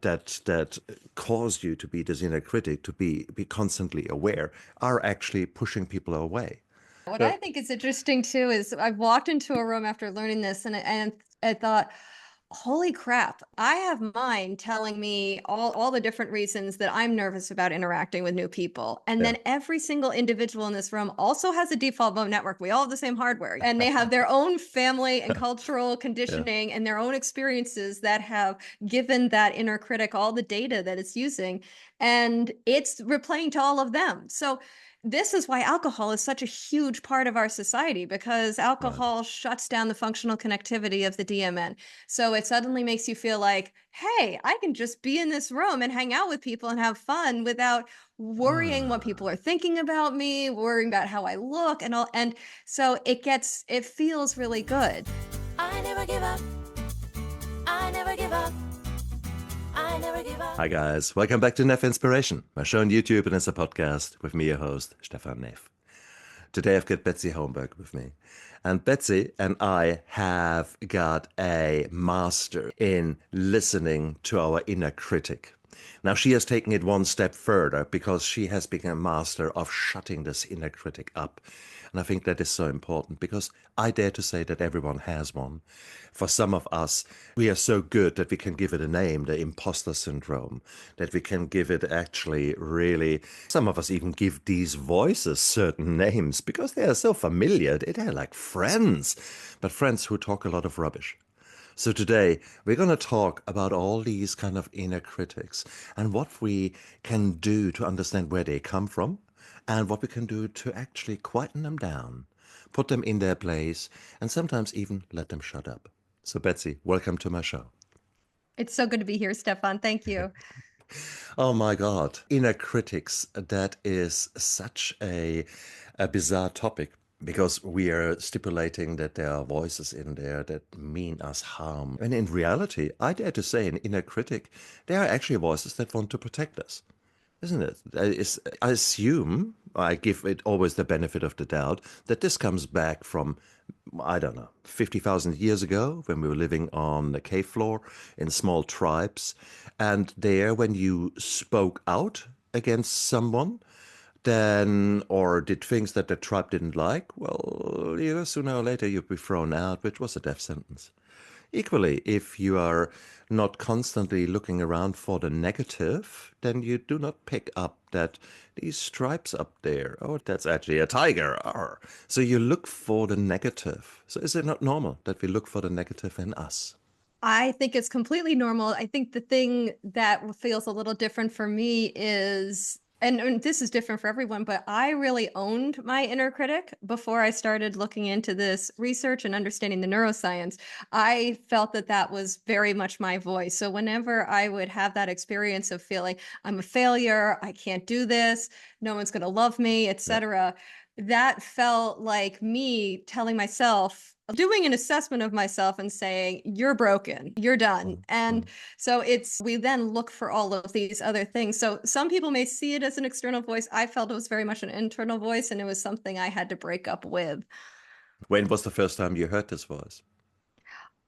that cause you to be this inner critic, to be constantly aware, are actually pushing people away. What So, I think is interesting too is I've walked into a room after learning this and I thought, holy crap, I have mine telling me all the different reasons that I'm nervous about interacting with new people. And yeah. then every single individual in this room also has a default mode network. We all have the same hardware and they have their own family and cultural Yeah. conditioning and their own experiences that have given that inner critic all the data that it's using. And it's replaying to all of them. So this is why alcohol is such a huge part of our society, because Right. alcohol shuts down the functional connectivity of the DMN. So it suddenly makes you feel like, hey, I can just be in this room and hang out with people and have fun without worrying what people Ah. are thinking about me, worrying about how I look and all. And so it feels really good. I never give up. I never give up. I never give up. Hi guys, welcome back to Neff Inspiration, my show on YouTube and as a podcast with me, your host, Stefan Neff. Today I've got Betsy Holmberg with me. And Betsy and I have got a master in listening to our inner critic. Now she has taken it one step further because she has become a master of shutting this inner critic up. And I think that is so important because I dare to say that everyone has one. For some of us, we are so good that we can give it a name, the imposter syndrome, that we can give it actually really, some of us even give these voices certain names because they are so familiar. They're like friends, but friends who talk a lot of rubbish. So today we're going to talk about all these kind of inner critics and what we can do to understand where they come from and what we can do to actually quieten them down, put them in their place, and sometimes even let them shut up. So Betsy, welcome to my show. It's so good to be here, Stefan. Thank you. Oh my God, inner critics, that is such a bizarre topic because we are stipulating that there are voices in there that mean us harm. And in reality, I dare to say, an inner critic, there are actually voices that want to protect us, isn't it? I assume, I give it always the benefit of the doubt, that this comes back from, I don't know, 50,000 years ago when we were living on the cave floor in small tribes. And there, when you spoke out against someone, then, or did things that the tribe didn't like, well, sooner or later you'd be thrown out, which was a death sentence. Equally, if you are not constantly looking around for the negative, then you do not pick up that these stripes up there, oh, that's actually a tiger. Arr. So you look for the negative. So is it not normal that we look for the negative in us? I think it's completely normal. I think the thing that feels a little different for me is, and this is different for everyone, but I really owned my inner critic before I started looking into this research and understanding the neuroscience. I felt that that was very much my voice. So whenever I would have that experience of feeling I'm a failure, I can't do this, no one's going to love me, Yeah. etc., that felt like me telling myself, doing an assessment of myself and saying, you're broken, you're done. Mm, And mm. so we then look for all of these other things. So some people may see it as an external voice. I felt it was very much an internal voice, and it was something I had to break up with. When was the first time you heard this voice?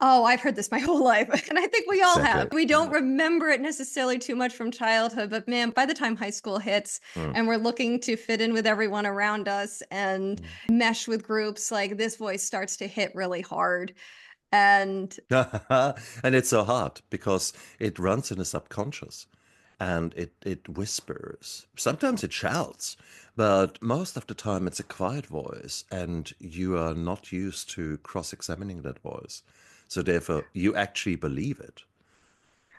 Oh, I've heard this my whole life. And I think we all have. Exactly. We don't Yeah. remember it necessarily too much from childhood, but man, by the time high school hits Mm, and we're looking to fit in with everyone around us and mm. mesh with groups, like this voice starts to hit really hard. And And it's so hard because it runs in the subconscious and it whispers. Sometimes it shouts, but most of the time it's a quiet voice and you are not used to cross-examining that voice. So therefore you actually believe it.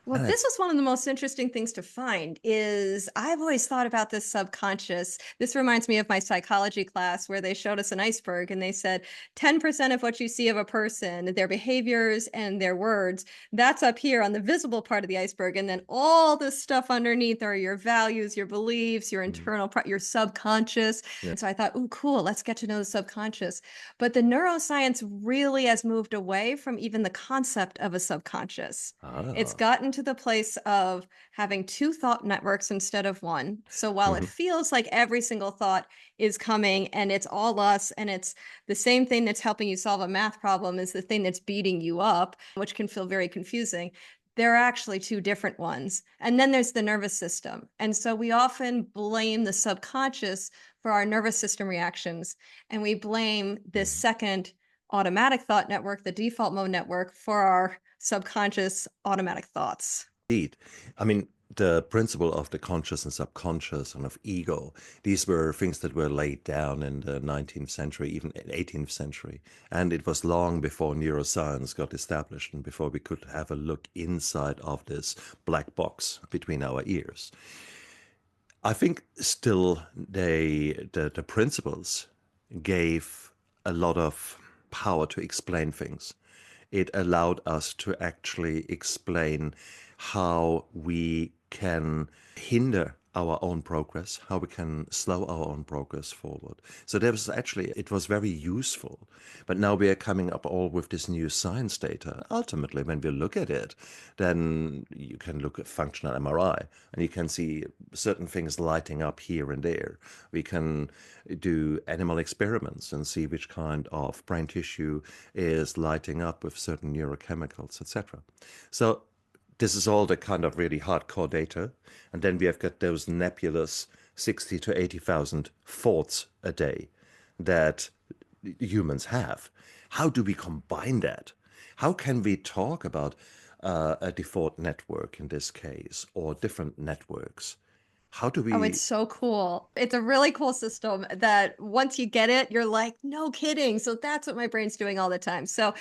well, And this it's was one of the most interesting things to find is I've always thought about this subconscious. This reminds me of my psychology class where they showed us an iceberg and they said 10% of what you see of a person, their behaviors and their words, that's up here on the visible part of the iceberg. And then all this stuff underneath are your values, your beliefs, your mm, internal, your subconscious. yeah. And so I thought, oh, cool, let's get to know the subconscious. But the neuroscience really has moved away from even the concept of a subconscious. It's Ah. gotten to the place of having two thought networks instead of one. So while it Mhm. feels like every single thought is coming and it's all us and it's the same thing that's helping you solve a math problem is the thing that's beating you up, which can feel very confusing. they're actually two different ones. And then there's the nervous system. And so we often blame the subconscious for our nervous system reactions. And we blame this second automatic thought network, the default mode network, for our subconscious automatic thoughts. Indeed. I mean, the principle of the conscious and subconscious and of ego, these were things that were laid down in the 19th century, even 18th century. And it was long before neuroscience got established and before we could have a look inside of this black box between our ears. I think still the principles gave a lot of power to explain things. It allowed us to actually explain how we can hinder our own progress, how we can slow our own progress forward. So there was actually, it was very useful. But now we are coming up all with this new science data. Ultimately, when we look at it, then you can look at functional MRI and you can see certain things lighting up here and there. We can do animal experiments and see which kind of brain tissue is lighting up with certain neurochemicals, etc. So this is all the kind of really hardcore data. And then we have got those nebulous 60 to 80,000 thoughts a day that humans have. How do we combine that? How can we talk about a default network in this case, or different networks? How do we... Oh, it's so cool. It's a really cool system that once you get it, you're like, no kidding. So that's what my brain's doing all the time. So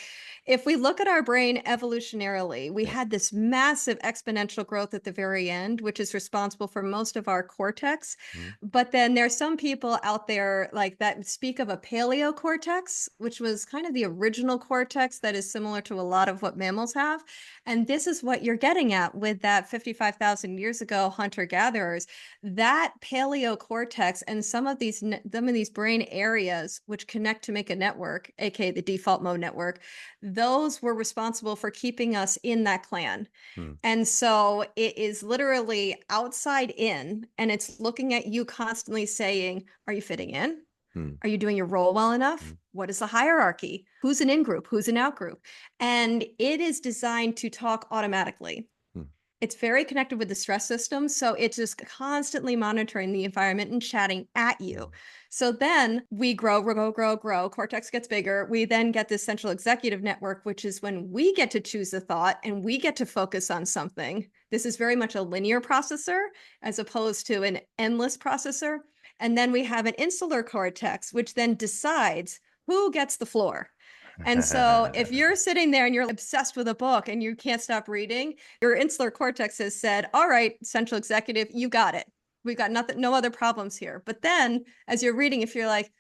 if we look at our brain evolutionarily, we had this massive exponential growth at the very end, which is responsible for most of our cortex. But then there's some people out there like that speak of a paleocortex, which was kind of the original cortex that is similar to a lot of what mammals have. And this is what you're getting at with that 55,000 years ago hunter-gatherers. That paleocortex and some of these brain areas which connect to make a network, aka the default mode network, those were responsible for keeping us in that clan. And so it is literally outside in, and it's looking at you constantly saying, are you fitting in? Are you doing your role well enough? What is the hierarchy? Who's an in-group? Who's an out-group? And it is designed to talk automatically. It's very connected with the stress system. So it's just constantly monitoring the environment and chatting at you. So then we grow. Cortex gets bigger. We then get this central executive network, which is when we get to choose a thought and we get to focus on something. This is very much a linear processor as opposed to an endless processor. And then we have an insular cortex, which then decides who gets the floor. And so if you're sitting there and you're obsessed with a book and you can't stop reading, your insular cortex has said, all right, central executive, you got it. We've got nothing, no other problems here. But then as you're reading, if you're like,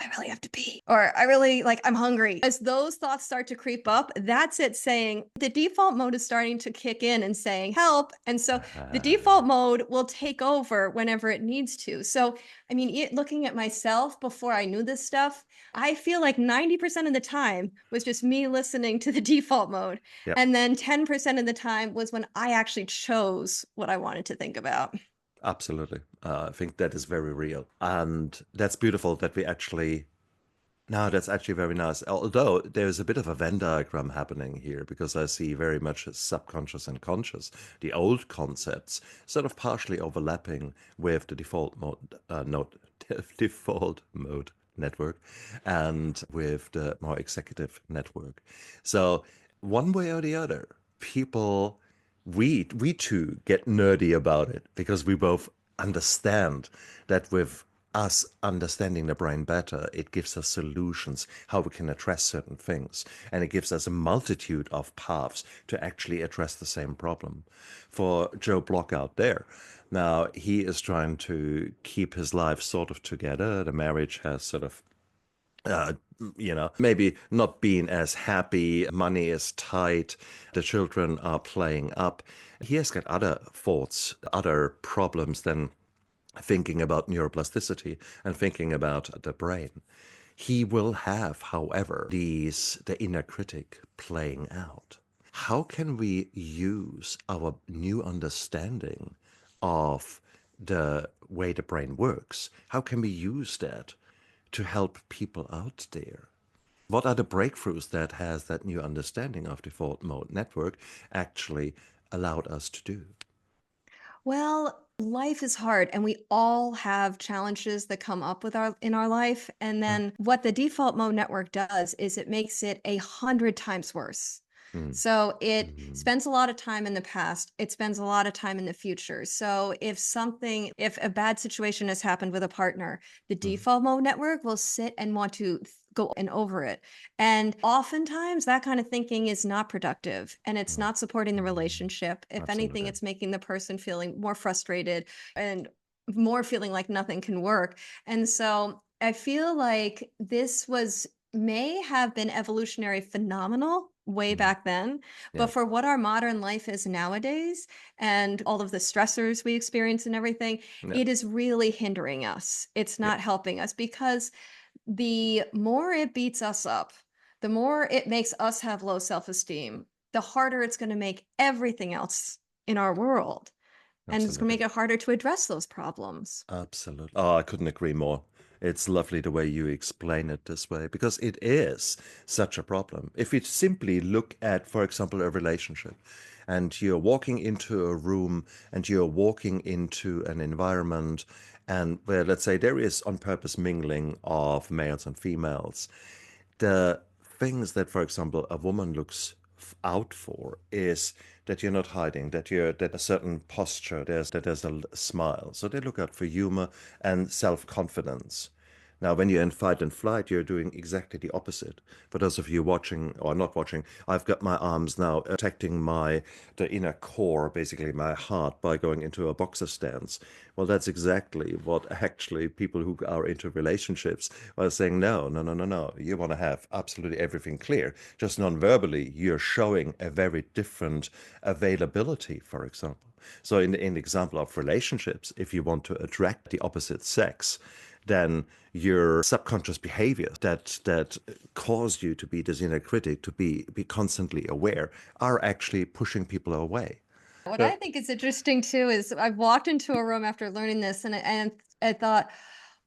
I really have to pee, or I really I'm hungry. As those thoughts start to creep up, that's it saying the default mode is starting to kick in and saying help. And so the default mode will take over whenever it needs to. So, I mean, looking at myself before I knew this stuff, I feel like 90% of the time was just me listening to the default mode. Yep. And then 10% of the time was when I actually chose what I wanted to think about. Absolutely. I think that is very real. And that's beautiful that we actually, no, that's actually very nice. Although there's a bit of a Venn diagram happening here because I see very much as subconscious and conscious, the old concepts sort of partially overlapping with the default mode network and with the more executive network. So one way or the other, people... We too get nerdy about it because we both understand that with us understanding the brain better, it gives us solutions how we can address certain things. And it gives us a multitude of paths to actually address the same problem. For Joe Block out there, now he is trying to keep his life sort of together. The marriage has sort of maybe not being as happy, money is tight, the children are playing up. He has got other thoughts, other problems than thinking about neuroplasticity and thinking about the brain. He will have, however, the inner critic playing out. How can we use our new understanding of the way the brain works? How can we use that to help people out there? What are the breakthroughs that has that new understanding of default mode network actually allowed us to do? Well, life is hard and we all have challenges that come up with our in our life. And Yeah. then what the default mode network does is it makes it 100 times worse. Mm. So it Mm. spends a lot of time in the past. It spends a lot of time in the future. So if a bad situation has happened with a partner, the default mode network will sit and want to go and over it. And oftentimes that kind of thinking is not productive and it's not supporting the relationship. If anything, Absolutely. it's making the person feeling more frustrated and more feeling like nothing can work. And so I feel like may have been evolutionary phenomenal way Mm. back then, Yeah. but for what our modern life is nowadays and all of the stressors we experience and everything, Yeah. it is really hindering us. It's not helping us because the more it beats us up, the more it makes us have low self-esteem, the harder it's going to make everything else in our world. And it's going to Absolutely. make it harder to address those problems. Absolutely. Oh, I couldn't agree more. It's lovely the way you explain it this way because it is such a problem. If you simply look at, for example, a relationship and you're walking into a room and you're walking into an environment and where, let's say, there is on purpose mingling of males and females, the things that, for example, a woman looks out for is that you're not hiding, that a certain posture, there's a smile. So they look out for humor and self-confidence. Now, when you're in fight and flight, you're doing exactly the opposite. For those of you watching or not watching, I've got my arms now protecting the inner core, basically my heart, by going into a boxer stance. Well, that's exactly what actually people who are into relationships are saying, no, no, no, no, no. You want to have absolutely everything clear. Just non-verbally, you're showing a very different availability, for example. So in the example of relationships, if you want to attract the opposite sex, then your subconscious behaviors that cause you to be this inner critic, to be constantly aware, are actually pushing people away. What So, I think is interesting too is I've walked into a room after learning this and I thought,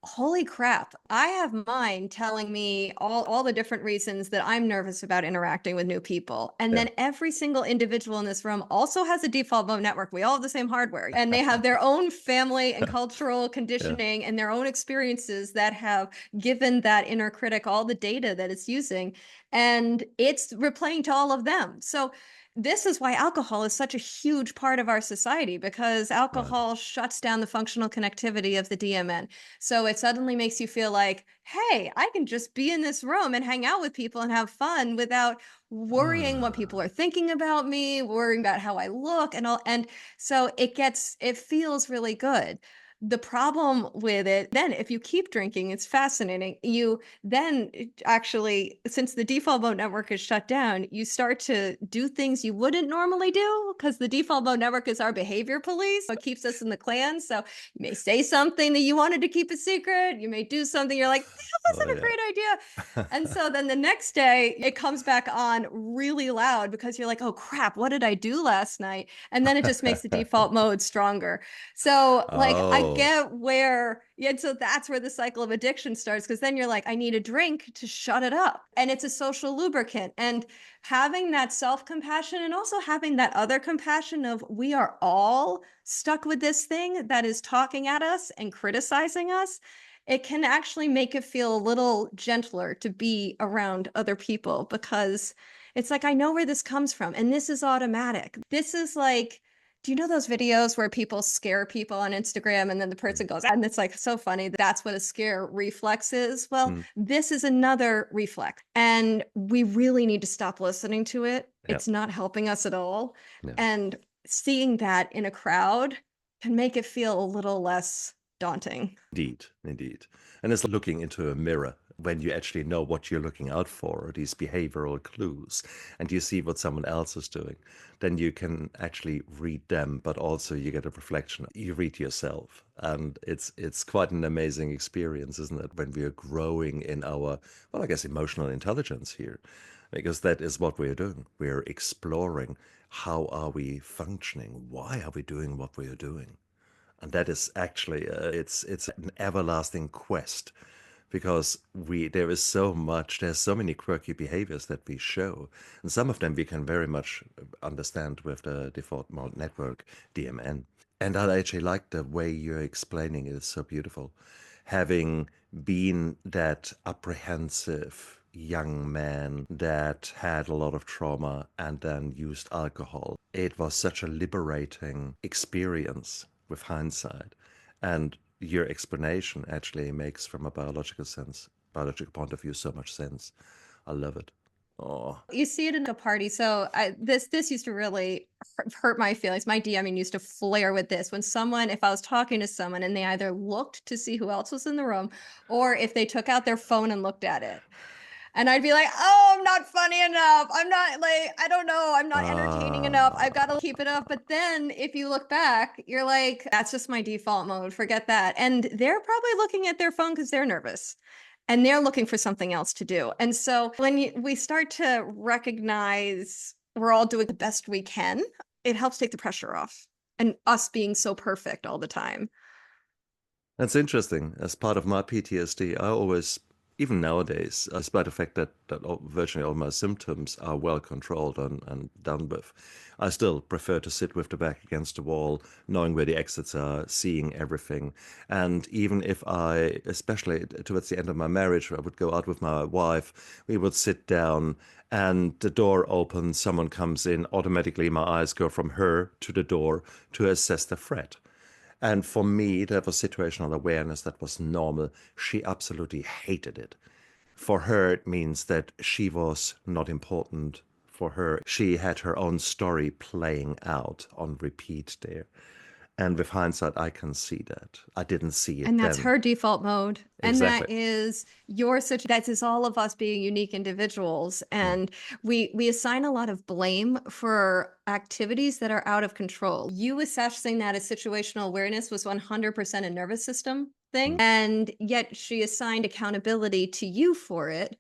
holy crap, I have mine telling me all the different reasons that I'm nervous about interacting with new people. And yeah, then every single individual in this room also has a default mode network. We all have the same hardware and they have their own family and cultural conditioning and their own experiences that have given that inner critic all the data that it's using. And it's replaying to all of them. So this is why alcohol is such a huge part of our society because right. alcohol shuts down the functional connectivity of the DMN. So it suddenly makes you feel like, hey, I can just be in this room and hang out with people and have fun without worrying what people are thinking about me, worrying about how I look and all. And so it feels really good. The problem with it, then if you keep drinking, it's fascinating. You then actually, since the default mode network is shut down, you start to do things you wouldn't normally do because the default mode network is our behavior police. It keeps us in the clan. So you may say something that you wanted to keep a secret. You may do something you're like, that wasn't a great idea. And so then the next day it comes back on really loud because you're like, oh crap, what did I do last night? And then it just makes the default mode stronger. So like I get where, yeah, so that's where the cycle of addiction starts because then you're like, I need a drink to shut it up. And it's a social lubricant. And having that self-compassion and also having that other compassion of we are all stuck with this thing that is talking at us and criticizing us, it can actually make it feel a little gentler to be around other people because it's like, I know where this comes from and this is automatic. This is like, do you know those videos where people scare people on Instagram and then the person goes, and it's like so funny. That's what a scare reflex is. Well, this is another reflex. And we really need to stop listening to it. It's not helping us at all. Yeah. And seeing that in a crowd can make it feel a little less daunting. Indeed, indeed. And it's like looking into a mirror when you actually know what you're looking out for, these behavioral clues, and you see what someone else is doing, then you can actually read them, but also you get a reflection. You read yourself. And it's quite an amazing experience, isn't it? When we are growing in our, well, I guess emotional intelligence here, because that is what we're doing. We're exploring how are we functioning? Why are we doing what we are doing? And that is actually, it's an everlasting quest because there's so many quirky behaviors that we show, and some of them we can very much understand with the default mode network, DMN. And I actually like the way you're explaining it. It's so beautiful. Having been that apprehensive young man that had a lot of trauma and then used alcohol, it was such a liberating experience with hindsight. And your explanation actually makes, from a biological point of view, so much sense. I love it. Oh, You see it in a party. So this used to really hurt my feelings. My DMing used to flare with this. When if I was talking to someone and they either looked to see who else was in the room, or if they took out their phone and looked at it. And I'd be like, oh, I'm not funny enough. I'm not I don't know. I'm not entertaining enough. I've got to keep it up. But then if you look back, you're like, that's just my default mode. Forget that. And they're probably looking at their phone because they're nervous and they're looking for something else to do. And so when we start to recognize we're all doing the best we can, it helps take the pressure off and us being so perfect all the time. that's interesting. As part of my PTSD, I always, even nowadays, despite the fact that virtually all my symptoms are well controlled and done with, I still prefer to sit with the back against the wall, knowing where the exits are, seeing everything. And even if especially towards the end of my marriage, I would go out with my wife, we would sit down and the door opens, someone comes in, automatically my eyes go from her to the door to assess the threat. And for me, that was situational awareness that was normal. She absolutely hated it. For her, it means that she was not important. For her, she had her own story playing out on repeat there. And with hindsight, I can see that. I didn't see it And that's then. her default mode. And Exactly. that is your situation. That is all of us being unique individuals. And we assign a lot of blame for activities that are out of control. You assessing that as situational awareness was 100% a nervous system thing. And yet she assigned accountability to you for it.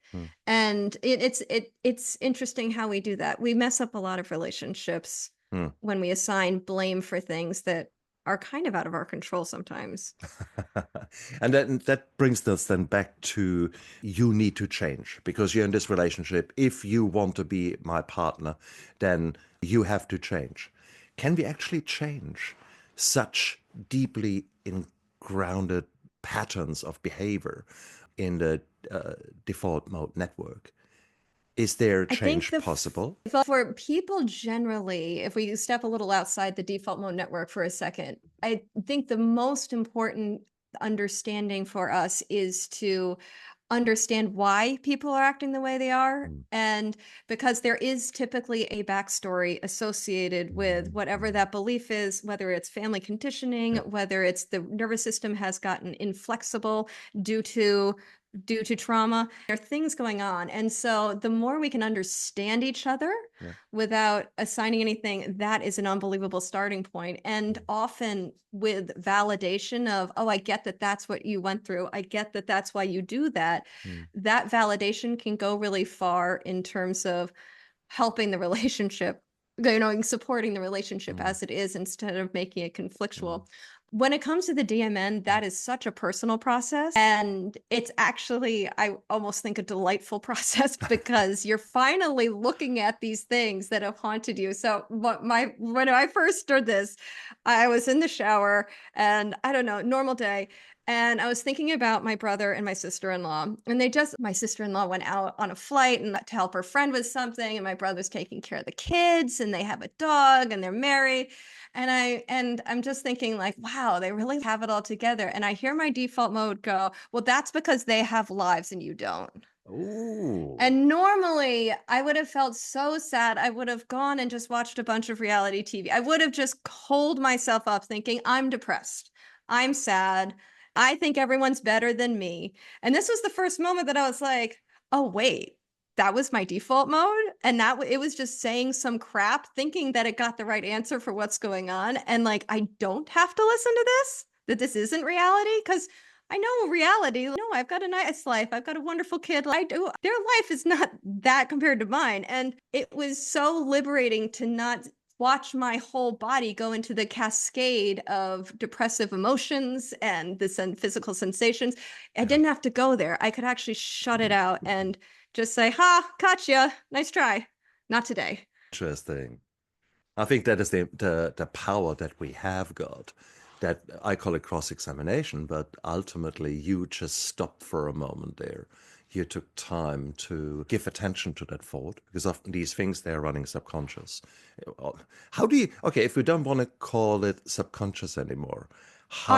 And it's interesting how we do that. We mess up a lot of relationships when we assign blame for things that are kind of out of our control sometimes. And that brings us then back to, you need to change because you're in this relationship. If you want to be my partner, then you have to change. Can we actually change such deeply grounded patterns of behavior in the default mode network? Is there change possible? For people generally, if we step a little outside the default mode network for a second, I think the most important understanding for us is to understand why people are acting the way they are. And because there is typically a backstory associated with whatever that belief is, whether it's family conditioning, whether it's the nervous system has gotten inflexible due to trauma. There are things going on. And so the more we can understand each other without assigning anything, that is an unbelievable starting point. And often with validation of, oh, I get that that's what you went through. I get that that's why you do that. That validation can go really far in terms of helping the relationship, supporting the relationship as it is instead of making it conflictual. When it comes to the DMN, that is such a personal process. And it's actually, I almost think, a delightful process because you're finally looking at these things that have haunted you. So when I first started this, I was in the shower and I don't know, normal day. And I was thinking about my brother and my sister-in-law. And my sister-in-law went out on a flight and to help her friend with something. And my brother's taking care of the kids and they have a dog and they're married. And I'm just thinking like, wow, they really have it all together. And I hear my default mode go, well, that's because they have lives and you don't. Ooh. And normally I would have felt so sad. I would have gone and just watched a bunch of reality TV. I would have just holed myself up thinking, I'm depressed. I'm sad. I think everyone's better than me. And this was the first moment that I was like, oh, wait. That was my default mode. And it was just saying some crap, thinking that it got the right answer for what's going on. And like, I don't have to listen to this, that this isn't reality. Because I know reality. No, I've got a nice life. I've got a wonderful kid. I do. Their life is not that compared to mine. And it was so liberating to not watch my whole body go into the cascade of depressive emotions and physical sensations. I didn't have to go there. I could actually shut it out and just say, ha, caught ya. Nice try. Not today. Interesting. I think that is the power that we have got, that I call it cross-examination, but ultimately you just stopped for a moment there. You took time to give attention to that thought, because often these things, they're running subconscious. How do you, okay, if we don't want to call it subconscious anymore, how?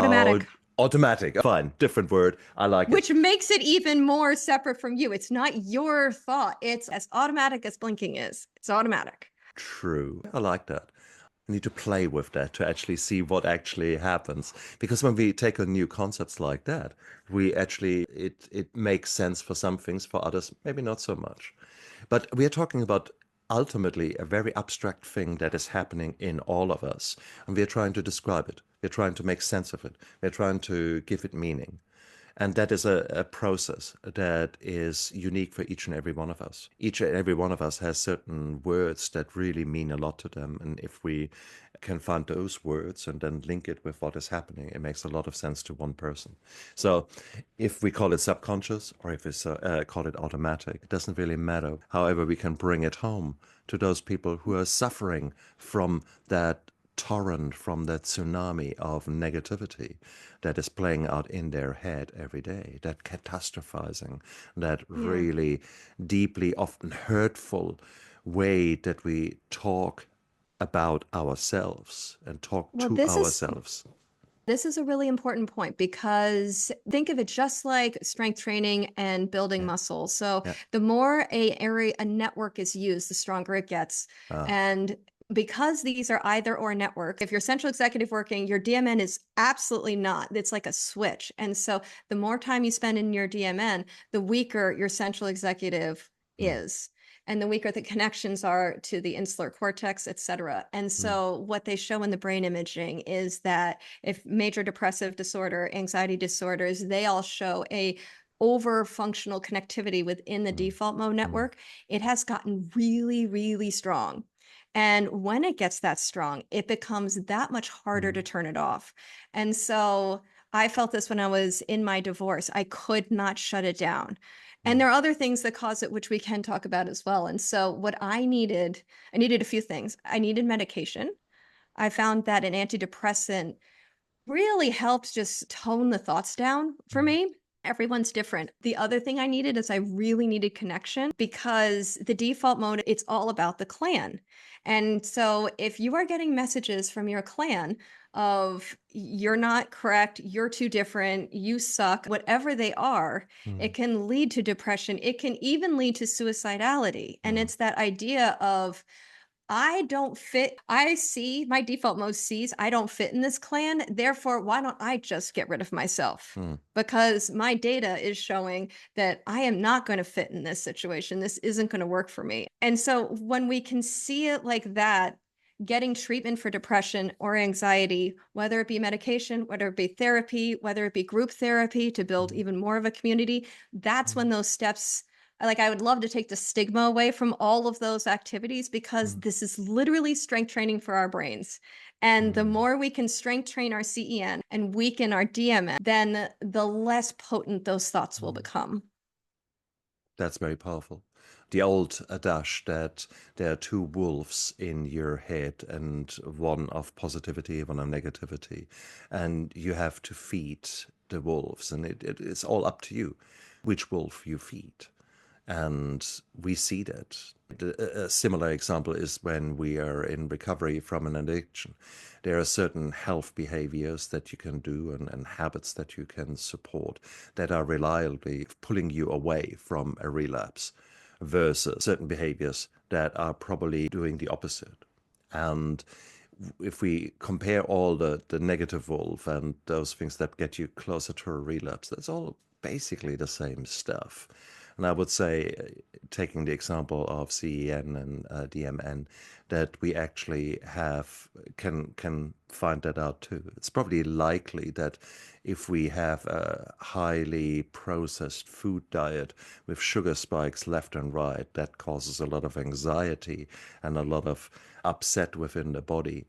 Automatic. Fine, different word. I like it. Which makes it even more separate from you. It's not your thought. It's as automatic as blinking is. It's automatic. True. I like that. I need to play with that to actually see what actually happens. Because when we take on new concepts like that, we actually, it makes sense for some things, for others, maybe not so much. But we are talking about ultimately a very abstract thing that is happening in all of us. And we are trying to describe it. We're trying to make sense of it. We're trying to give it meaning. And that is a process that is unique for each and every one of us. Each and every one of us has certain words that really mean a lot to them. And if we can find those words and then link it with what is happening, it makes a lot of sense to one person. So if we call it subconscious or if we call it automatic, it doesn't really matter. However, we can bring it home to those people who are suffering from that torrent, from that tsunami of negativity that is playing out in their head every day, that catastrophizing, that really deeply, often hurtful way that we talk about ourselves and talk to ourselves. This is a really important point, because think of it just like strength training and building muscle. So the more a network is used, the stronger it gets. And because these are either or network, if you're central executive working, your DMN is absolutely not. It's like a switch. And so the more time you spend in your DMN, the weaker your central executive is. And the weaker the connections are to the insular cortex, et cetera. And so what they show in the brain imaging is that if major depressive disorder, anxiety disorders, they all show a over functional connectivity within the default mode network, it has gotten really, really strong. And when it gets that strong, it becomes that much harder to turn it off. And so I felt this when I was in my divorce. I could not shut it down. And there are other things that cause it, which we can talk about as well. And so what I needed a few things. I needed medication. I found that an antidepressant really helps just tone the thoughts down for me. Everyone's different. The other thing I needed is I really needed connection, because the default mode, it's all about the clan. And so if you are getting messages from your clan of you're not correct, you're too different, you suck, whatever they are, it can lead to depression. It can even lead to suicidality. And it's that idea of, I don't fit. I see, my default mode sees I don't fit in this clan. Therefore, why don't I just get rid of myself? Because my data is showing that I am not going to fit in this situation. This isn't going to work for me. And so when we can see it like that, getting treatment for depression or anxiety, whether it be medication, whether it be therapy, whether it be group therapy to build even more of a community, that's when those steps, like, I would love to take the stigma away from all of those activities, because this is literally strength training for our brains. And the more we can strength train our CEN and weaken our DMN, then the less potent those thoughts will become. That's very powerful. The old adage that there are two wolves in your head, and one of positivity, one of negativity, and you have to feed the wolves, and it's all up to you which wolf you feed. And we see that. A similar example is when we are in recovery from an addiction. There are certain health behaviors that you can do and habits that you can support that are reliably pulling you away from a relapse, versus certain behaviors that are probably doing the opposite. And if we compare all the negative wolf and those things that get you closer to a relapse, that's all basically the same stuff. And I would say, taking the example of CEN and DMN, that we actually can find that out too. It's probably likely that if we have a highly processed food diet with sugar spikes left and right, that causes a lot of anxiety and a lot of upset within the body,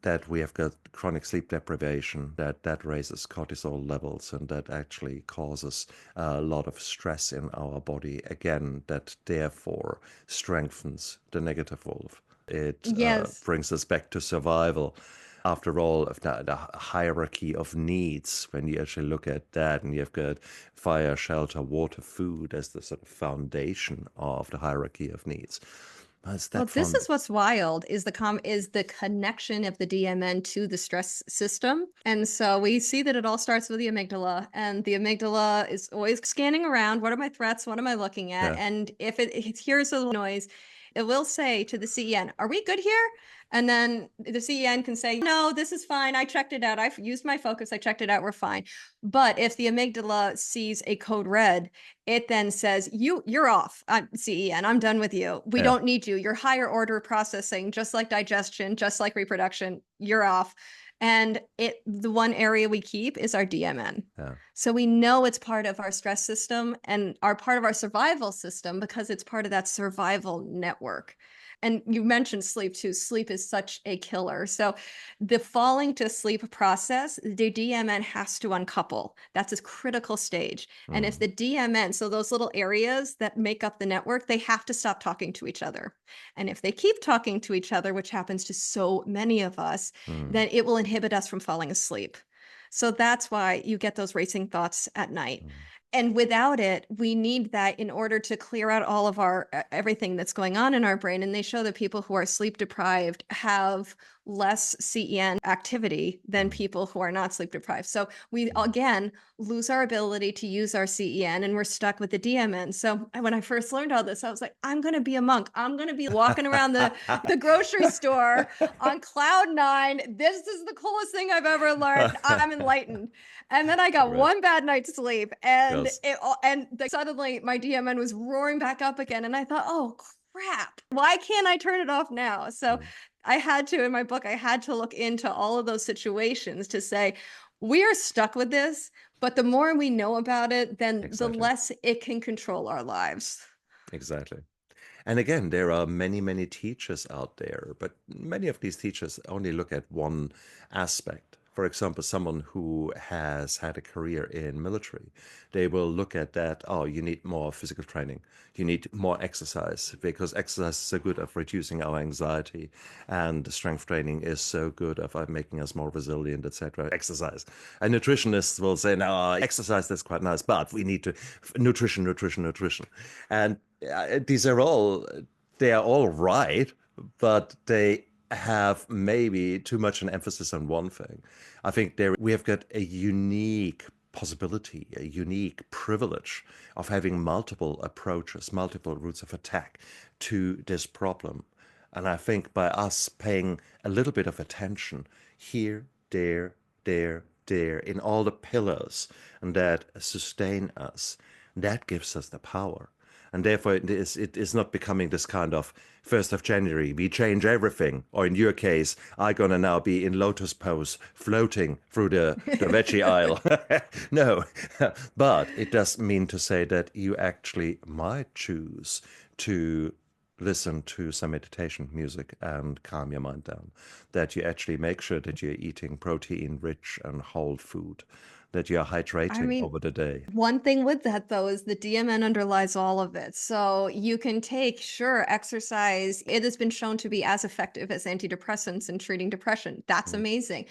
that we have got chronic sleep deprivation, that raises cortisol levels, and that actually causes a lot of stress in our body. Again, that therefore strengthens the negative wolf. It Yes. brings us back to survival. After all, of the hierarchy of needs, when you actually look at that, and you've got fire, shelter, water, food as the sort of foundation of the hierarchy of needs. It's Well, that this fun. is what's wild is the connection of the DMN to the stress system. And so we see that it all starts with the amygdala, and the amygdala is always scanning around. What are my threats? What am I looking at? Yeah. And if it hears a little noise, it will say to the CEN, "Are we good here?" And then the CEN can say, "No, this is fine. I checked it out. I've used my focus. I checked it out. We're fine." But if the amygdala sees a code red, it then says, you're off, CEN. I'm done with you. We Yeah. don't need you. Your higher order processing, just like digestion, just like reproduction, you're off. And the one area we keep is our DMN. Yeah. So we know it's part of our stress system and are part of our survival system because it's part of that survival network. And you mentioned sleep too. Sleep is such a killer. So the falling to sleep process, the DMN has to uncouple. That's a critical stage. And if the DMN, so those little areas that make up the network, they have to stop talking to each other. And if they keep talking to each other, which happens to so many of us, then it will inhibit us from falling asleep. So that's why you get those racing thoughts at night. And without it, we need that in order to clear out all of our everything that's going on in our brain. And they show that people who are sleep deprived have less CEN activity than people who are not sleep deprived. So we again lose our ability to use our CEN, and we're stuck with the DMN. So when I first learned all this, I was like, I'm going to be a monk. I'm going to be walking around the grocery store on cloud nine. This is the coolest thing I've ever learned. I'm enlightened. And then I got Right. one bad night's sleep, and Yes. suddenly my DMN was roaring back up again. And I thought, oh crap, why can't I turn it off now? So I had to, in my book, I had to look into all of those situations to say, we are stuck with this, but the more we know about it, then the less it can control our lives. Exactly. And again, there are many, many teachers out there, but many of these teachers only look at one aspect. For example, someone who has had a career in military, they will look at that, oh, you need more physical training. You need more exercise because exercise is so good at reducing our anxiety, and strength training is so good at making us more resilient, etc. Exercise. And nutritionists will say, no, exercise, that's quite nice, but we need to nutrition. And they are all right, but they have maybe too much an emphasis on one thing. I think we have got a unique possibility, a unique privilege of having multiple approaches, multiple routes of attack to this problem. And I think by us paying a little bit of attention here, there, in all the pillars and that sustain us, that gives us the power. And therefore, it is not becoming this kind of 1st of January, we change everything. Or in your case, I'm going to now be in lotus pose, floating through the veggie aisle. No, but it does mean to say that you actually might choose to listen to some meditation music and calm your mind down. That you actually make sure that you're eating protein-rich and whole food, that you're hydrating over the day. One thing with that, though, is the DMN underlies all of it. So you can take, sure, exercise. It has been shown to be as effective as antidepressants in treating depression. That's amazing.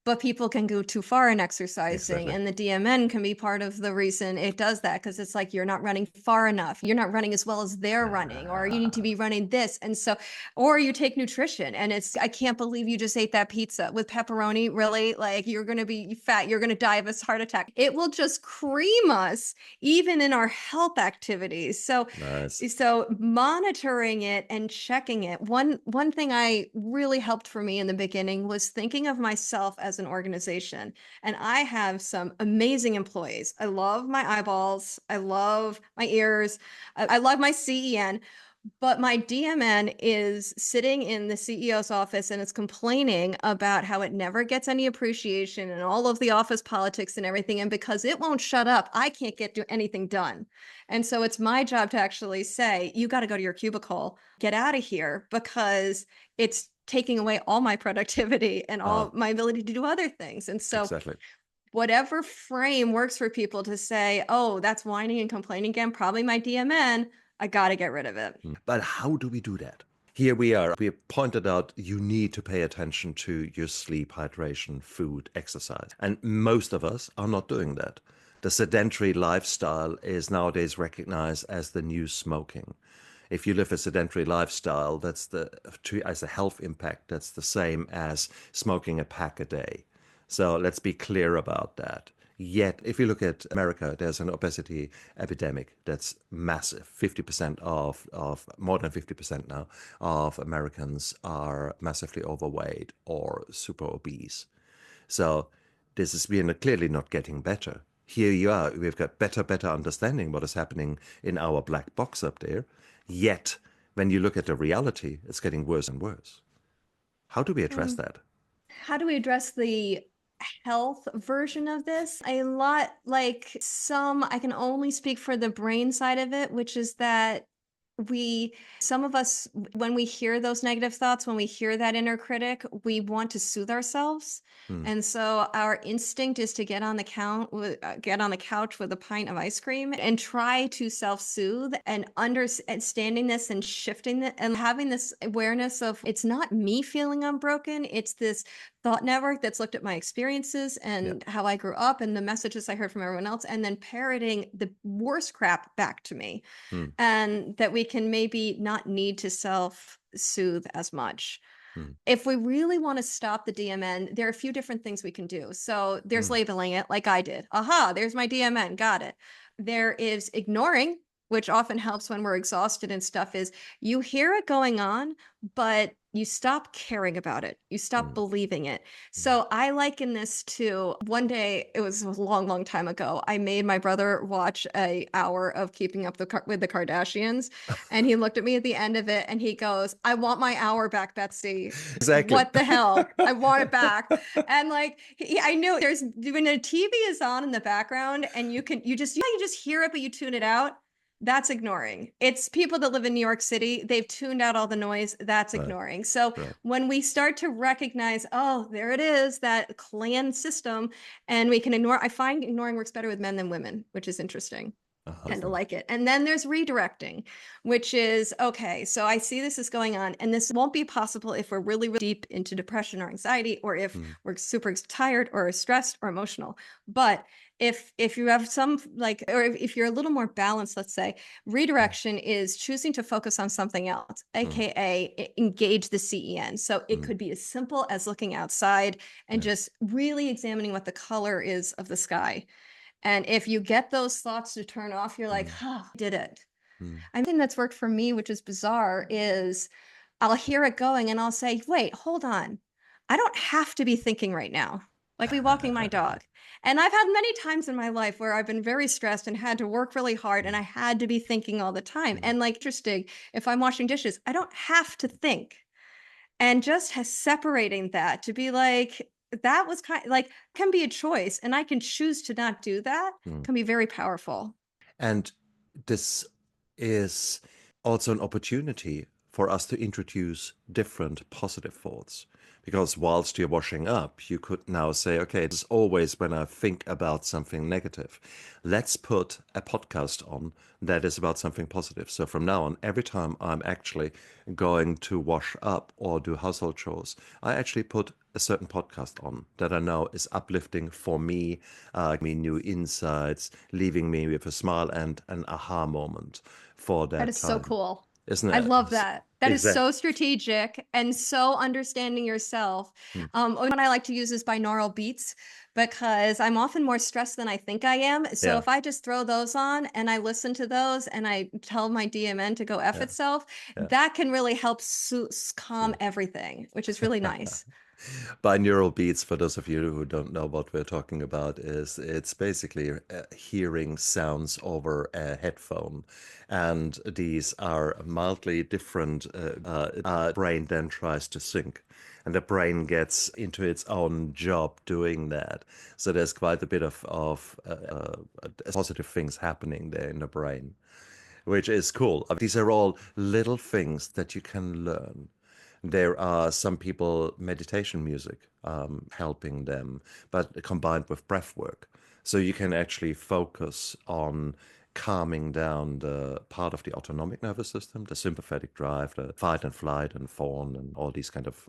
But people can go too far in exercising, and the DMN can be part of the reason it does that, because it's like you're not running far enough. You're not running as well as they're running, or you need to be running this. And so, or you take nutrition and it's, I can't believe you just ate that pizza with pepperoni. Really? Like, you're going to be fat. You're going to die of a heart attack. It will just cream us even in our health activities. So, so monitoring it and checking it. One thing I really helped for me in the beginning was thinking of myself as an organization. And I have some amazing employees. I love my eyeballs. I love my ears. I love my CEN. But my DMN is sitting in the CEO's office and it's complaining about how it never gets any appreciation and all of the office politics and everything. And because it won't shut up, I can't get anything done. And so it's my job to actually say, you got to go to your cubicle, get out of here, because it's taking away all my productivity and all my ability to do other things. And so Exactly. whatever frame works for people to say, oh, that's whining and complaining again, probably my DMN, I got to get rid of it. But how do we do that? Here we are. We have pointed out you need to pay attention to your sleep, hydration, food, exercise. And most of us are not doing that. The sedentary lifestyle is nowadays recognized as the new smoking. If you live a sedentary lifestyle, as a health impact, that's the same as smoking a pack a day. So let's be clear about that. Yet, if you look at America, there's an obesity epidemic that's massive. 50% more than 50% now, of Americans are massively overweight or super obese. So we are clearly not getting better. Here you are, we've got better understanding what is happening in our black box up there. Yet, when you look at the reality, it's getting worse and worse. How do we address that? How do we address the health version of this? A lot like I can only speak for the brain side of it, which is that some of us, when we hear those negative thoughts, when we hear that inner critic, we want to soothe ourselves. And so our instinct is to get on the couch with a pint of ice cream and try to self-soothe, and understanding this and shifting it and having this awareness of it's not me feeling unbroken. It's this thought network that's looked at my experiences and how I grew up and the messages I heard from everyone else, and then parroting the worst crap back to me. And that we can maybe not need to self-soothe as much. If we really want to stop the DMN, there are a few different things we can do. So there's labeling it like I did. Aha, there's my DMN. Got it. There is ignoring, which often helps when we're exhausted and stuff, is you hear it going on, but you stop caring about it. You stop believing it. So I liken this to one day, it was a long time ago, I made my brother watch an hour of Keeping Up with the Kardashians. And he looked at me at the end of it and he goes, I want my hour back, Betsy. Exactly. What the hell? I want it back. And like, I knew when a TV is on in the background and you just hear it, but you tune it out. That's ignoring. It's people that live in New York City. They've tuned out all the noise. That's ignoring. So when we start to recognize, oh, there it is, that clan system, and we can ignore, I find ignoring works better with men than women, which is interesting. Tend to like it. And then there's redirecting, which is, okay, so I see this is going on, and this won't be possible if we're really deep into depression or anxiety, or if we're super tired or stressed or emotional. But if you have some or if you're a little more balanced, let's say, redirection is choosing to focus on something else, aka engage the CEN. So it could be as simple as looking outside and just really examining what the color is of the sky. And if you get those thoughts to turn off, you're like, oh, I did it. I think that's worked for me, which is bizarre, is I'll hear it going and I'll say, wait, hold on. I don't have to be thinking right now. Like walking my dog. And I've had many times in my life where I've been very stressed and had to work really hard and I had to be thinking all the time. And interesting, if I'm washing dishes, I don't have to think. And just separating that to be like, that was can be a choice, and I can choose to not do that, can be very powerful. And this is also an opportunity for us to introduce different positive thoughts. Because whilst you're washing up, you could now say, okay, it's always when I think about something negative, let's put a podcast on that is about something positive. So from now on, every time I'm actually going to wash up or do household chores, I actually put a certain podcast on that I know is uplifting for me, me new insights, leaving me with a smile and an aha moment for that. That is so cool. Isn't it? I love that. That is so strategic and so understanding yourself. What I like to use is binaural beats, because I'm often more stressed than I think I am. So if I just throw those on and I listen to those and I tell my DMN to go F itself, that can really help calm everything, which is really nice. Binaural beats, for those of you who don't know what we're talking about, is it's basically hearing sounds over a headphone. And these are mildly different. Brain then tries to sync. And the brain gets into its own job doing that. So there's quite a bit of positive things happening there in the brain, which is cool. These are all little things that you can learn. There are some people, meditation music helping them, but combined with breath work. So you can actually focus on calming down the part of the autonomic nervous system, the sympathetic drive, the fight and flight and fawn, and all these kind of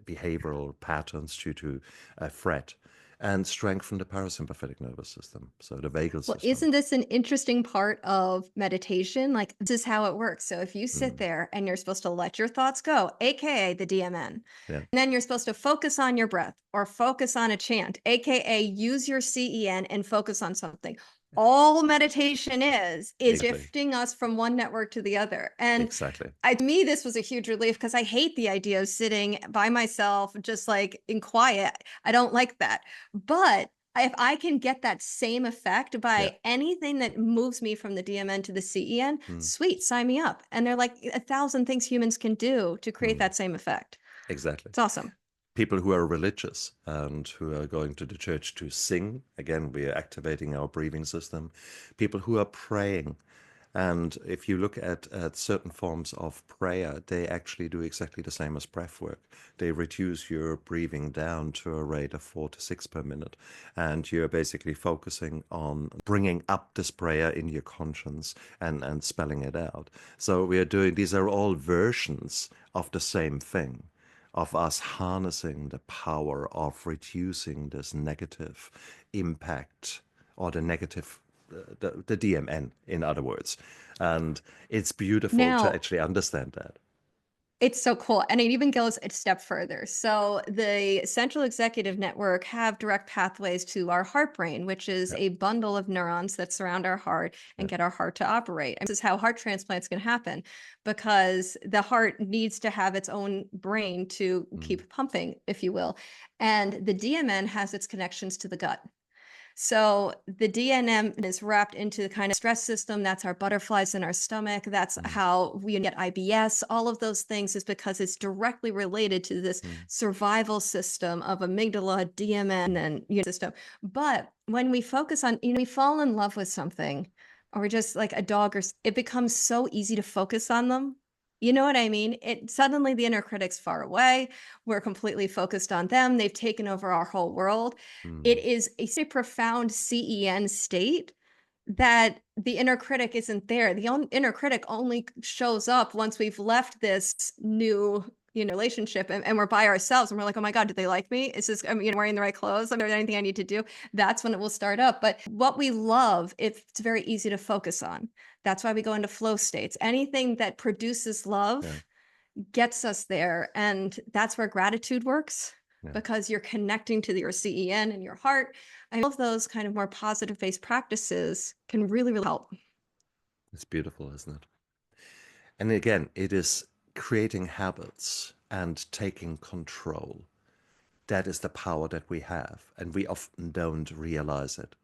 behavioral patterns due to a threat, and strengthen the parasympathetic nervous system, so the vagal Well, system. isn't this an interesting part of meditation? Like, this is how it works. So if you sit there and you're supposed to let your thoughts go, AKA the DMN, Yeah. and then you're supposed to focus on your breath or focus on a chant, AKA use your CEN and focus on something. All meditation is Exactly. shifting us from one network to the other. And Exactly. to me, this was a huge relief because I hate the idea of sitting by myself, just like in quiet. I don't like that. But if I can get that same effect by anything that moves me from the DMN to the CEN, sweet, sign me up. And they're like 1,000 things humans can do to create that same effect. Exactly. It's awesome. People who are religious and who are going to the church to sing, again, we are activating our breathing system. People who are praying. And if you look at certain forms of prayer, they actually do exactly the same as breath work. They reduce your breathing down to a rate of 4 to 6 per minute. And you're basically focusing on bringing up this prayer in your conscience and spelling it out. So we are doing, these are all versions of the same thing, of us harnessing the power of reducing this negative impact, or the negative, the DMN, in other words. And it's beautiful Now, to actually understand that. It's so cool. And it even goes a step further. So the central executive network have direct pathways to our heart brain, which is a bundle of neurons that surround our heart and get our heart to operate. And this is how heart transplants can happen, because the heart needs to have its own brain to keep pumping, if you will. And the DMN has its connections to the gut. So the DNM is wrapped into the kind of stress system. That's our butterflies in our stomach. That's how we get IBS. All of those things is because it's directly related to this survival system of amygdala, DMN, and system. But when we focus on, we fall in love with something, or we're just like a dog, or it becomes so easy to focus on them. You know what I mean? It suddenly the inner critic's far away. We're completely focused on them. They've taken over our whole world. It is a profound CEN state that the inner critic isn't there. The inner critic only shows up once we've left this new relationship and we're by ourselves and we're like, oh my God, do they like me? Is this, wearing the right clothes? Is there anything I need to do? That's when it will start up. But what we love, it's very easy to focus on. That's why we go into flow states. Anything that produces love gets us there. And that's where gratitude works, because you're connecting to your CEN and your heart. And all of those kind of more positive-based practices can really, really help. It's beautiful, isn't it? And again, it is creating habits and taking control. That is the power that we have, and we often don't realize it.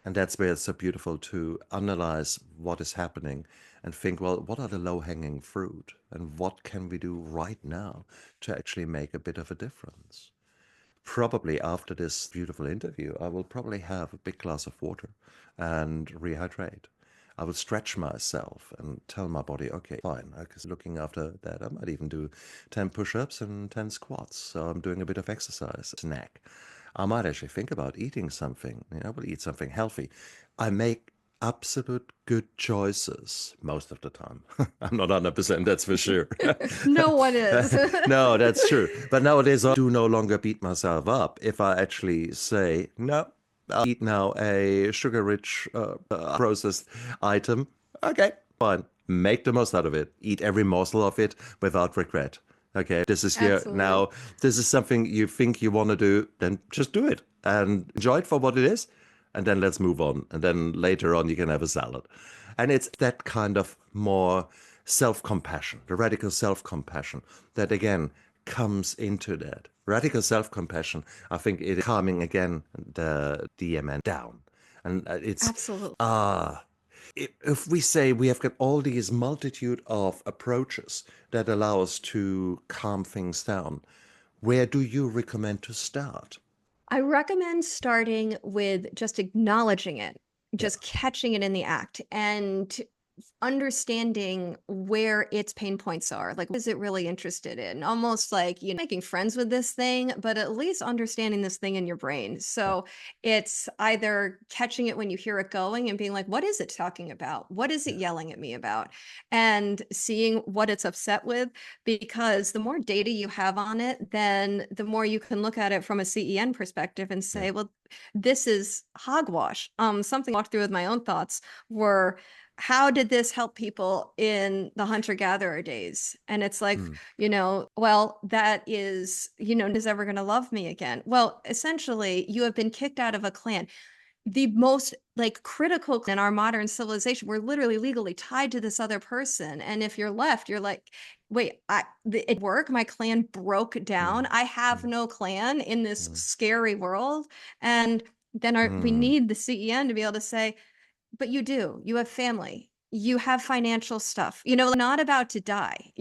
And that's where it's so beautiful to analyze what is happening and think, well, what are the low-hanging fruit, and what can we do right now to actually make a bit of a difference? Probably after this beautiful interview, I will probably have a big glass of water and rehydrate. I will stretch myself and tell my body, okay, fine. Because looking after that, I might even do 10 push-ups and 10 squats. So I'm doing a bit of exercise. Snack. I might actually think about eating something. I will eat something healthy. I make absolute good choices most of the time. I'm not 100%, that's for sure. No one is. No, that's true. But nowadays, I do no longer beat myself up if I actually say, no, I'll eat now a sugar-rich processed item. Okay, fine. Make the most out of it. Eat every morsel of it without regret. Okay, this is here now. This is something you think you want to do, then just do it and enjoy it for what it is. And then let's move on. And then later on, you can have a salad. And it's that kind of more self-compassion, the radical self-compassion that, again, comes into that. Radical self-compassion, I think it is calming again the DMN down. And it's, Absolutely. if we say we have got all these multitude of approaches that allow us to calm things down, where do you recommend to start? I recommend starting with just acknowledging it, Yeah. just catching it in the act, and understanding where its pain points are. Like, what is it really interested in? Almost like, making friends with this thing, but at least understanding this thing in your brain. Yeah. So it's either catching it when you hear it going and being like, what is it talking about? What is it yelling at me about? And seeing what it's upset with, because the more data you have on it, then the more you can look at it from a CEN perspective and say, well, this is hogwash. Something I walked through with my own thoughts were, how did this help people in the hunter-gatherer days? And it's like, well, that is, is ever going to love me again? Well, essentially, you have been kicked out of a clan. The most critical in our modern civilization, we're literally legally tied to this other person. And if you're left, you're like, wait, at work, my clan broke down. I have no clan in this scary world. And then we need the CEN to be able to say, but you have family, you have financial stuff, not about to die.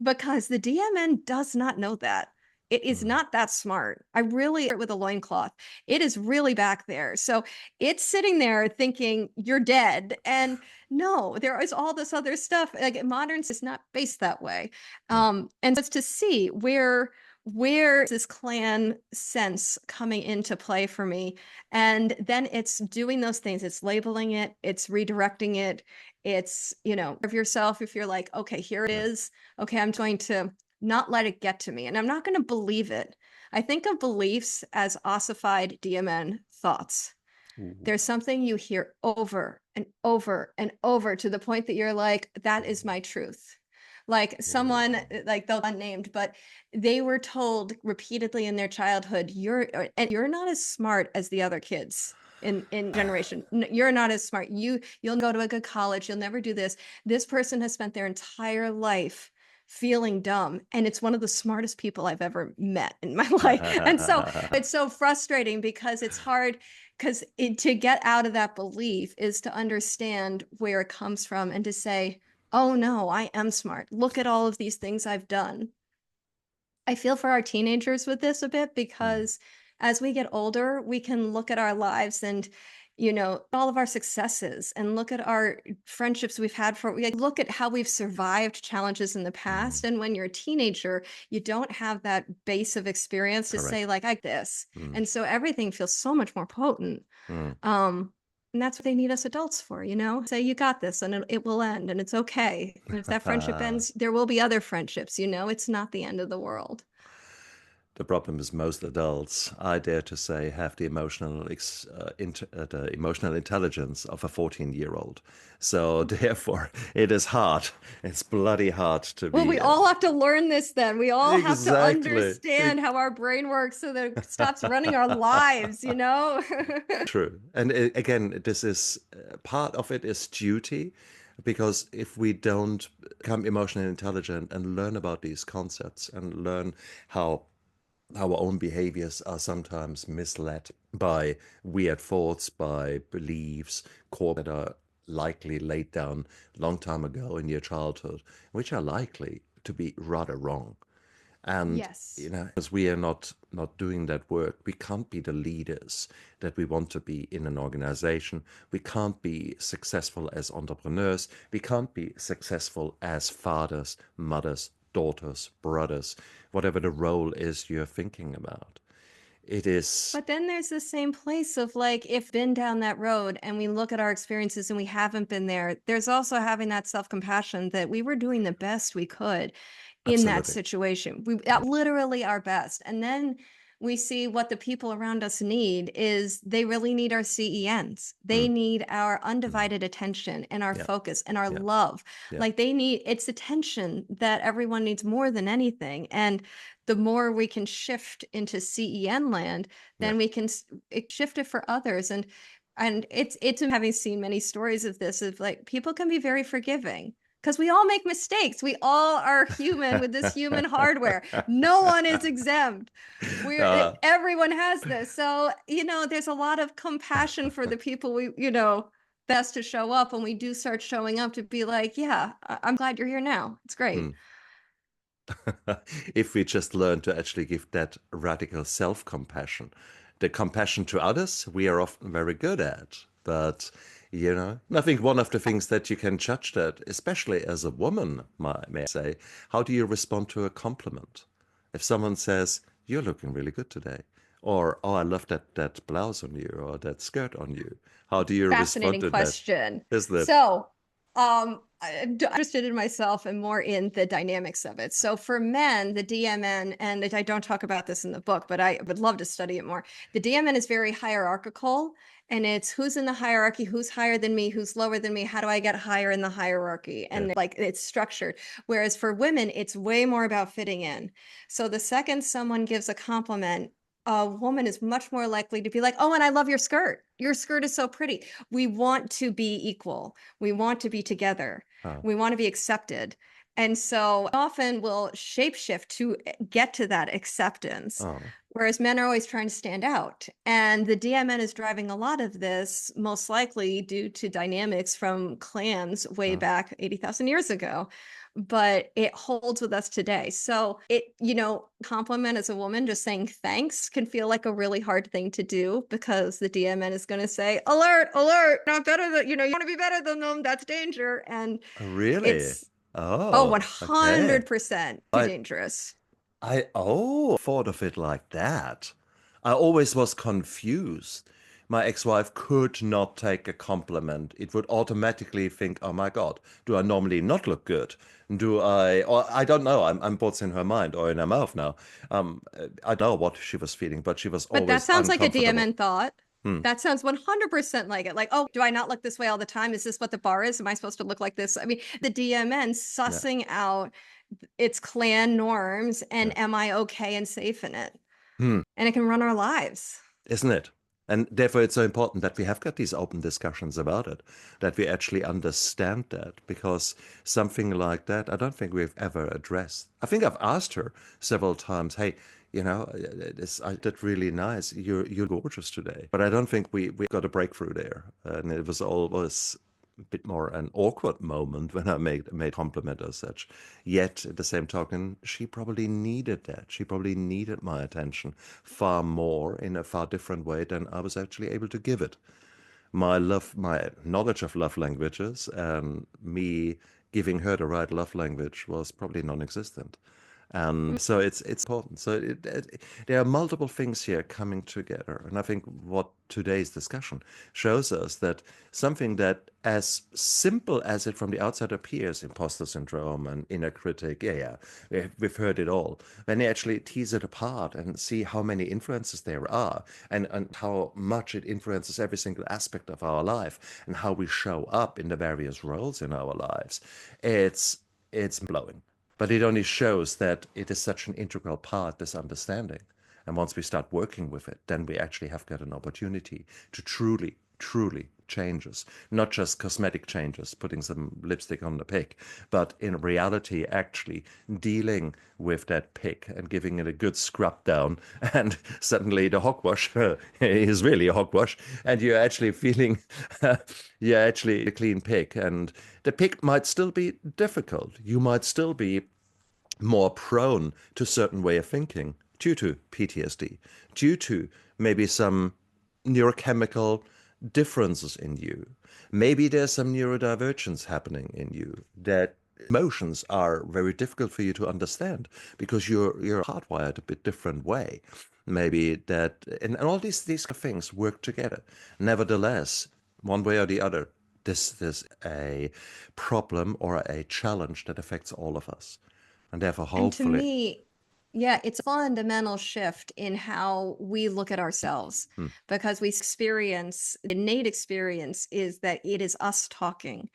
Because the DMN does not know that. It is not that smart. I really with a loincloth. It is really back there. So it's sitting there thinking you're dead. And no, there is all this other stuff. Like, modern is not based that way. And it's to see where this clan sense coming into play for me. And then it's doing those things. It's labeling it, it's redirecting it. It's, of yourself, if you're like, okay, here it is. Okay, I'm going to not let it get to me. And I'm not going to believe it. I think of beliefs as ossified DMN thoughts. There's something you hear over and over and over to the point that you're like, that is my truth. Like someone, like they'll unnamed, but they were told repeatedly in their childhood, you're not as smart as the other kids in generation. You're not as smart. You'll go to a good college. You'll never do this. This person has spent their entire life feeling dumb, and it's one of the smartest people I've ever met in my life. And so it's so frustrating because it's hard, because to get out of that belief is to understand where it comes from and to say, oh no, I am smart. Look at all of these things I've done. I feel for our teenagers with this a bit, because as we get older, we can look at our lives and, all of our successes, and look at our friendships we've had look at how we've survived challenges in the past. And when you're a teenager, you don't have that base of experience to say like this. And so everything feels so much more potent. And that's what they need us adults for, say, you got this, and it will end, and it's okay. And if that friendship ends, there will be other friendships, it's not the end of the world. The problem is most adults, I dare to say, have the emotional intelligence of a 14-year-old. So therefore, it is hard. It's bloody hard to be. Well, we all have to learn this then. We all have to Exactly. understand how our brain works so that it stops running our lives, True. And again, this is part of it is duty, because if we don't become emotionally intelligent and learn about these concepts and learn how our own behaviors are sometimes misled by weird thoughts, by beliefs, core that are likely laid down a long time ago in your childhood, which are likely to be rather wrong. And, yes, as we are not doing that work, we can't be the leaders that we want to be in an organization. We can't be successful as entrepreneurs. We can't be successful as fathers, mothers, daughters, brothers, whatever the role is you're thinking about. It is. But then there's the same place of like, if been down that road and we look at our experiences and we haven't been there, there's also having that self-compassion that we were doing the best we could in that Absolutely. situation. We literally our best. And then we see what the people around us need is they really need our CENs. They need our undivided attention and our focus and our love. Like it's attention that everyone needs more than anything. And the more we can shift into CEN land, then we can shift it for others. And it's having seen many stories of this, of like, people can be very forgiving because we all make mistakes. We all are human with this human hardware. No one is exempt. Everyone has this. So, there's a lot of compassion for the people best to show up when we do start showing up, to be like, yeah, I'm glad you're here now. It's great. If we just learn to actually give that radical self-compassion, the compassion to others, we are often very good at. But, I think one of the things that you can judge that, especially as a woman, may I say, how do you respond to a compliment? If someone says, you're looking really good today, or, oh, I love that blouse on you, or that skirt on you. How do you respond to question. that? Isn't it? So, I'm interested in myself and more in the dynamics of it. So for men, the DMN, and I don't talk about this in the book, but I would love to study it more. The DMN is very hierarchical, and it's who's in the hierarchy, who's higher than me, who's lower than me, how do I get higher in the hierarchy? And it's structured. Whereas for women, it's way more about fitting in. So the second someone gives a compliment, a woman is much more likely to be like, oh, and I love your skirt. Your skirt is so pretty. We want to be equal. We want to be together. We want to be accepted. And so often we'll shapeshift to get to that acceptance, whereas men are always trying to stand out. And the DMN is driving a lot of this, most likely due to dynamics from clans way back 80,000 years ago. But it holds with us today. So compliment as a woman, just saying thanks can feel like a really hard thing to do, because the DMN is going to say, alert, alert, not better than, you want to be better than them. That's danger. And really? It's 100% dangerous. I thought of it like that. I always was confused. My ex-wife could not take a compliment. It would automatically think, oh my God, do I normally not look good? Or I don't know, I'm both in her mind or in her mouth now. I don't know what she was feeling, but she was always But that sounds like a uncomfortable. DMN thought. That sounds 100% like it. Like, oh, do I not look this way all the time? Is this what the bar is? Am I supposed to look like this? I mean, the DMN sussing out its clan norms and am I okay and safe in it? And it can run our lives. Isn't it? And therefore, it's so important that we have got these open discussions about it, that we actually understand that, because something like that, I don't think we've ever addressed. I think I've asked her several times, hey, I did really nice. You're gorgeous today. But I don't think we got a breakthrough there. And it was always a bit more an awkward moment when I made compliment as such. Yet at the same token, she probably needed that. She probably needed my attention far more in a far different way than I was actually able to give it. My knowledge of love languages and me giving her the right love language was probably non-existent. And so it's important. So there are multiple things here coming together. And I think what today's discussion shows us, that something that as simple as it from the outside appears, imposter syndrome and inner critic, we've heard it all. When they actually tease it apart and see how many influences there are, and how much it influences every single aspect of our life and how we show up in the various roles in our lives, it's blowing. But it only shows that it is such an integral part, this understanding. And once we start working with it, then we actually have got an opportunity to truly, truly change us. Not just cosmetic changes, putting some lipstick on the pig, but in reality, actually dealing with that pig and giving it a good scrub down. And suddenly the hogwash is really a hogwash. And you're actually feeling, you're actually a clean pig. And the pig might still be difficult. You might still be more prone to a certain way of thinking due to PTSD, due to maybe some neurochemical differences in you. Maybe there's some neurodivergence happening in you, that emotions are very difficult for you to understand because you're hardwired a bit different way. Maybe that, and all these things work together. Nevertheless, one way or the other, this is a problem or a challenge that affects all of us. And therefore, hopefully. And to me, yeah, it's a fundamental shift in how we look at ourselves, because we experience, the innate experience is that it is us talking.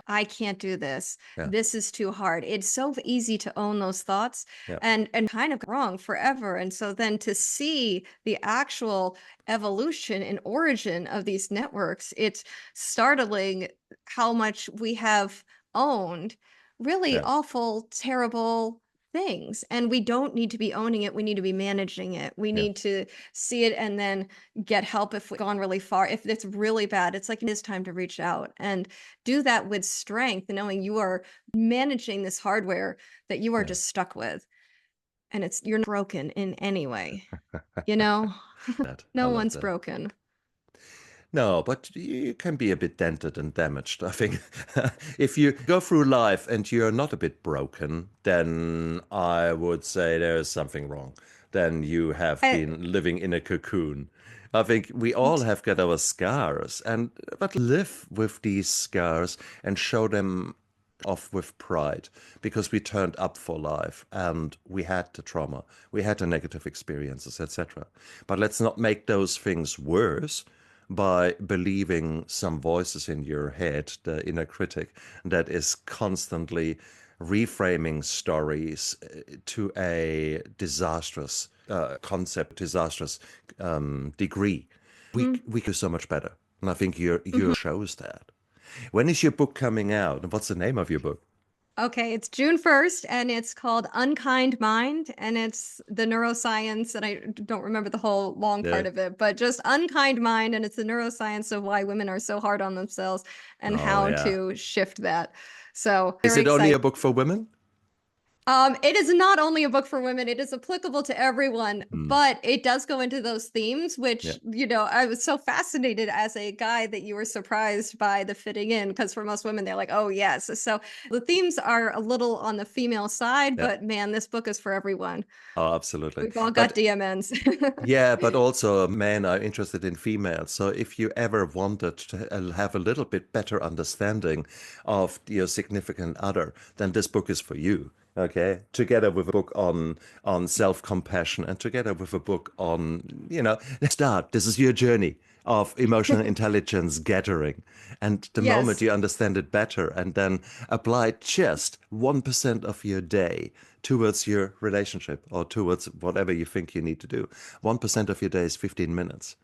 I can't do this. Yeah. This is too hard. It's so easy to own those thoughts and kind of wrong forever. And so then to see the actual evolution and origin of these networks, it's startling how much we have owned really Yeah. awful, terrible things. And we don't need to be owning it. We need to be managing it. We Yeah. need to see it and then get help if we've gone really far. If it's really bad, it's like it is time to reach out and do that with strength, knowing you are managing this hardware that you are Yeah. just stuck with. And you're not broken in any way. You know, I no love one's that. broken. No, but you can be a bit dented and damaged. I think if you go through life and you're not a bit broken, then I would say there is something wrong. Then you have I, been living in a cocoon. I think we all have got our scars, and but live with these scars and show them off with pride because we turned up for life and we had the trauma, we had the negative experiences, etc. But let's not make those things worse by believing some voices in your head, the inner critic, that is constantly reframing stories to a disastrous concept, disastrous degree. We do so much better. And I think your shows that. When is your book coming out? And what's the name of your book? Okay, it's June 1st and it's called Unkind Mind, and it's the neuroscience, and I don't remember the whole long Yeah. part of it, but just Unkind Mind, and it's the neuroscience of why women are so hard on themselves and Oh, how yeah. to shift that. So Is very it only excited. a book for women? It is not only a book for women, it is applicable to everyone, but it does go into those themes, which, Yeah. I was so fascinated as a guy that you were surprised by the fitting in, because for most women, they're like, oh, yes. So the themes are a little on the female side, Yeah. but man, this book is for everyone. Oh, absolutely. We've all got But DMNs. yeah, but also men are interested in females. So if you ever wanted to have a little bit better understanding of your significant other, then this book is for you. Okay, together with a book on self-compassion and together with a book on, let's start. This is your journey of emotional intelligence gathering. And the moment Yes. you understand it better and then apply just 1% of your day towards your relationship or towards whatever you think you need to do. 1% of your day is 15 minutes.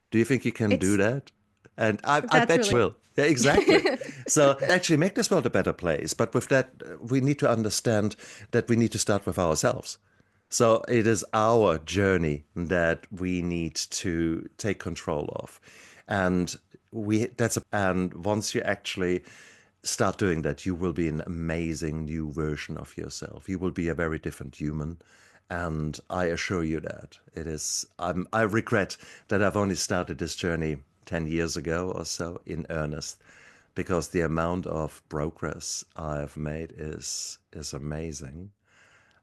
Do you think you can do It's that? And I That's bet you really will. Yeah, exactly. So actually make this world a better place. But with that, we need to understand that we need to start with ourselves. So it is our journey that we need to take control of. And and once you actually start doing that, you will be an amazing new version of yourself. You will be a very different human. And I assure you that it is, I regret that I've only started this journey 10 years ago or so in earnest, because the amount of progress I've made is amazing.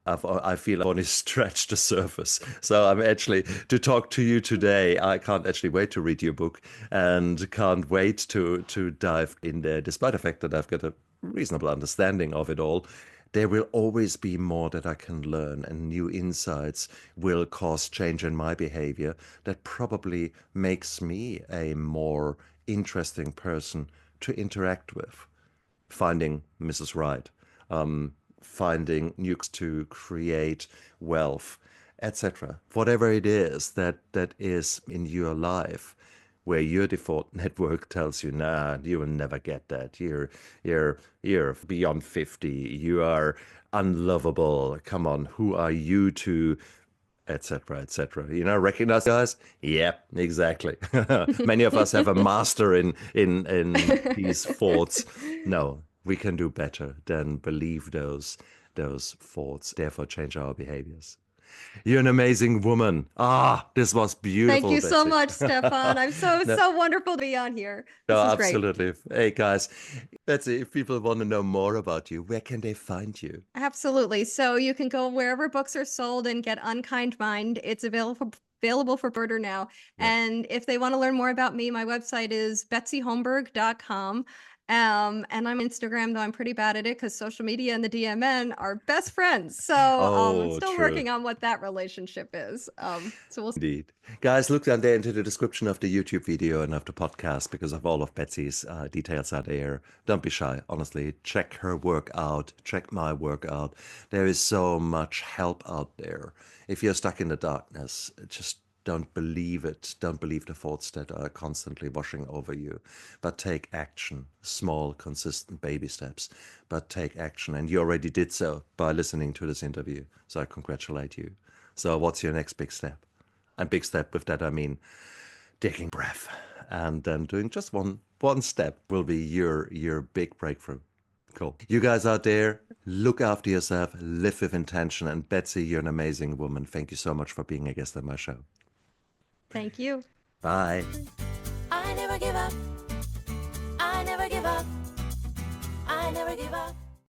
I feel I've only scratched the surface. So I'm actually, to talk to you today, I can't actually wait to read your book and can't wait to dive in there, despite the fact that I've got a reasonable understanding of it all. There will always be more that I can learn, and new insights will cause change in my behavior that probably makes me a more interesting person to interact with. Finding Mrs. Right, finding nukes to create wealth, etc. Whatever it is that is in your life, where your default network tells you, nah, you will never get that. You're beyond 50. You are unlovable. Come on, who are you to, etc., etc. Recognize guys? Yep, exactly. Many of us have a master in these thoughts. No, we can do better than believe those thoughts, therefore change our behaviors. You're an amazing woman. This was beautiful. Thank you so Betsy. much, Stefan. I'm so No, wonderful to be on here. no, This is great. absolutely. Hey guys, Betsy, if people want to know more about you, where can they find you? Absolutely. So you can go wherever books are sold and get Unkind Mind. It's available for order now. Yeah. And if they want to learn more about me, my website is betsyholmberg.com. And I'm on Instagram, though I'm pretty bad at it because social media and the DMN are best friends. So I'm Oh, still true. working on what that relationship is. So we'll see. Indeed. Guys, look down there into the description of the YouTube video and of the podcast because of all of Betsy's details are there. Don't be shy, honestly. Check her work out. Check my work out. There is so much help out there. If you're stuck in the darkness, just Don't believe it. Don't believe the thoughts that are constantly washing over you. But take action. Small, consistent baby steps. But take action. And you already did so by listening to this interview. So I congratulate you. So what's your next big step? And big step with that, I mean taking breath. And then doing just one step will be your big breakthrough. Cool. You guys out there, look after yourself, live with intention. And Betsy, you're an amazing woman. Thank you so much for being a guest on my show. Thank you. Bye. I never give up. I never give up. I never give up.